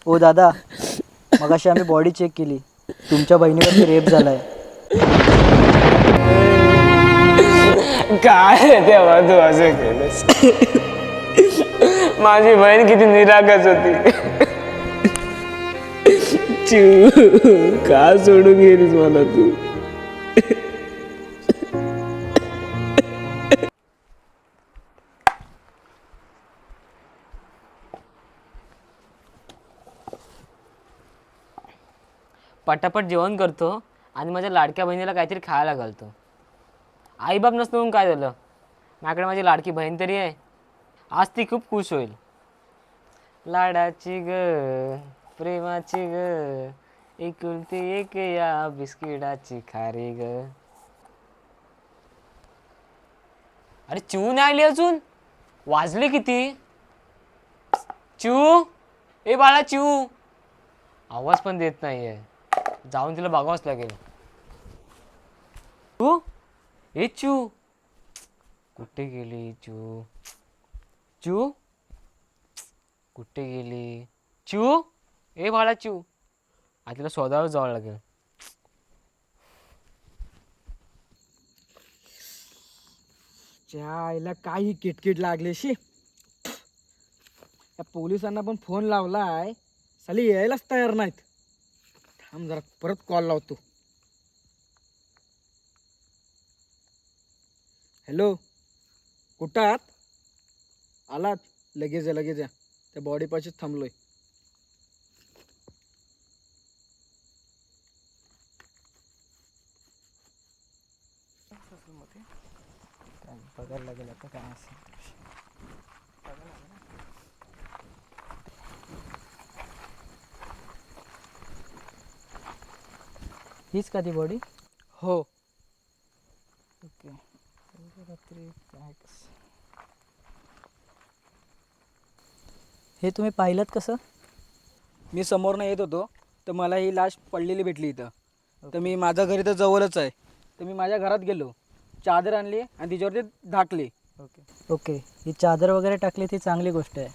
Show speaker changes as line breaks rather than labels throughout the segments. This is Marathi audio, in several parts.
ओ दादा, मगाशी आम्ही बॉडी चेक केली, तुमच्या बहिणीवरती रेप झालाय.
काय तेव्हा तू असं केलंस? माझी बहीण किती निरागस होती. चिव, का सोडून गेलीस मला तू? पटापट जेवण करतो आणि माझ्या लाडक्या बहिणीला काहीतरी खायला घालतो. आईबाप नसतं म्हणून काय झालं, माझ्याकडे माझी लाडकी बहीण तरी आहे. आज ती खूप खुश होईल. लाडाची ग, प्रेमाची ग, एकुलती एक या बिस्किटाची खारी ग. अरे चिऊ नाही आली अजून, वाजले किती? चिऊ, ए बाळा चिऊ, आवाज पण देत नाहीये. जाऊन तिला बघावंच लागेल. चिऊ, ए चिऊ, कुठे गेली चिऊ? चिऊ कुठे गेली? चिऊ, ए बाळा चिऊ, आज तिला शोधायला जावं लागेल.
आईला काही किटकिट लागलेशी. या पोलिसांना पण फोन लावलाय, साली यायलाच तयार नाहीत. थांब जरा परत कॉल लावतो. हॅलो, कुठं आहात? आलात? लगेच या, लगेच या. त्या बॉडी पाशीच थांबलोय.
बघायला लागेल आता काय असेल. हीच का ती बॉडी?
हो.
ओके. रात्री काय हे तुम्ही पाहिलं कसं?
मी समोरनं येत होतो तर मला ही लाश पडलेली भेटली इथं. तर मी माझ्या घरी तर जवळच आहे, तर मी माझ्या घरात गेलो, चादर आणली आणि तिच्यावरती झाकली.
ओके, ही चादर वगैरे टाकली ती चांगली गोष्ट आहे,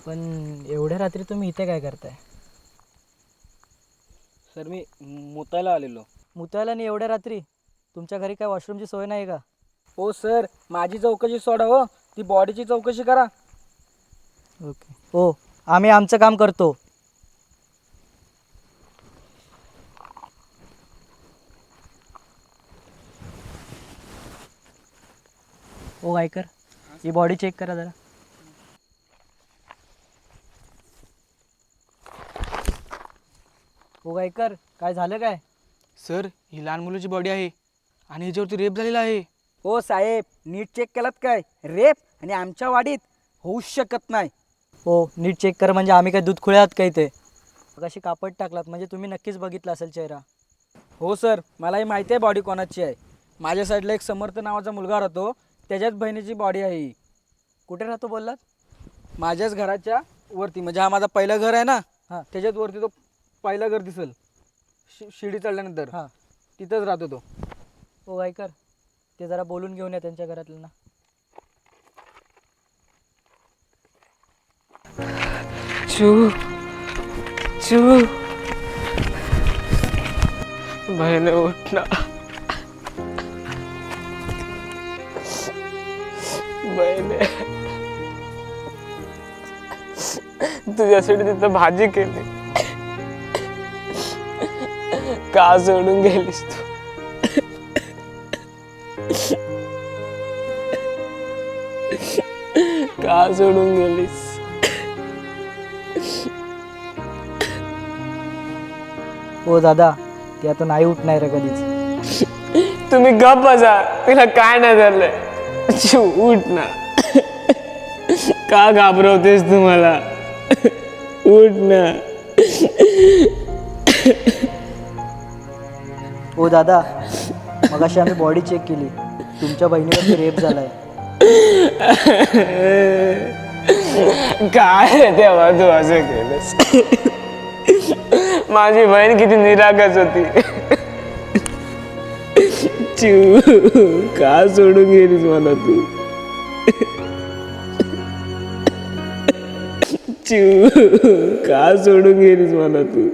पण एवढ्या रात्री तुम्ही इथे काय करताय?
सर मी मुतायला आलेलो.
मुतायला नाही एवढ्या रात्री? तुमच्या घरी काय वॉशरूमची सोय नाही का?
हो सर, माझी चौकशी सोडा हो, ती बॉडीची चौकशी करा.
ओके, हो, आम्ही आमचं काम करतो. ओ गायकर, ही बॉडी चेक करा जरा. ओ गायकर, काय झालं काय?
सर, ही लहान मुलाची बॉडी आहे आणि ह्याच्यावरती रेप झालेला आहे.
हो साहेब, नीट चेक केलात काय? रेप आणि आमच्या वाडीत होऊच शकत नाही.
हो, नीट चेक करा, म्हणजे आम्ही काय दूध खुळे आहात काय ते? कशी कापड टाकलात म्हणजे तुम्ही नक्कीच बघितला असेल चेहरा.
हो सर, मलाही माहिती आहे बॉडी कोणाची आहे. माझ्या साईडला एक समर्थ नावाचा मुलगा राहतो, त्याच्याच बहिणीची बॉडी आहे ही.
कुठे राहतो बोललात?
माझ्याच घराच्या वरती, म्हणजे हा माझा पहिलं घर आहे ना,
हां.
त्याच्यात वरती तो पहिलं घर दिसेल, शिडी चढल्यानंतर
हां.
तिथंच राहतो तो.
ओ गायकर, ते जरा बोलून घेऊन या त्यांच्या घरातल्यांना.
चिऊ, चिऊ, बहीण उठ ना. बहीण, तुझ्यासाठी तिथं भाजी केली, का सोडून गेलीस तू? का सोडून गेलीस?
ओ दादा, ती आता नाही उठणार रे कधीच.
तुम्ही गप बसा, तिला काय नाही झालंय. चिऊ, उठ ना. का घाबरवतेस तू मला? उठ ना.
ओ दादा, मगाशी आम्ही बॉडी चेक केली, तुमच्या बहिणीवरती रेप झालाय.
काय तेव्हा तू असं केलंस? माझी बहीण किती निरागस होती. चिऊ, का सोडून गेलीस मला तू?
चिव का सोडून गेलीस मला तू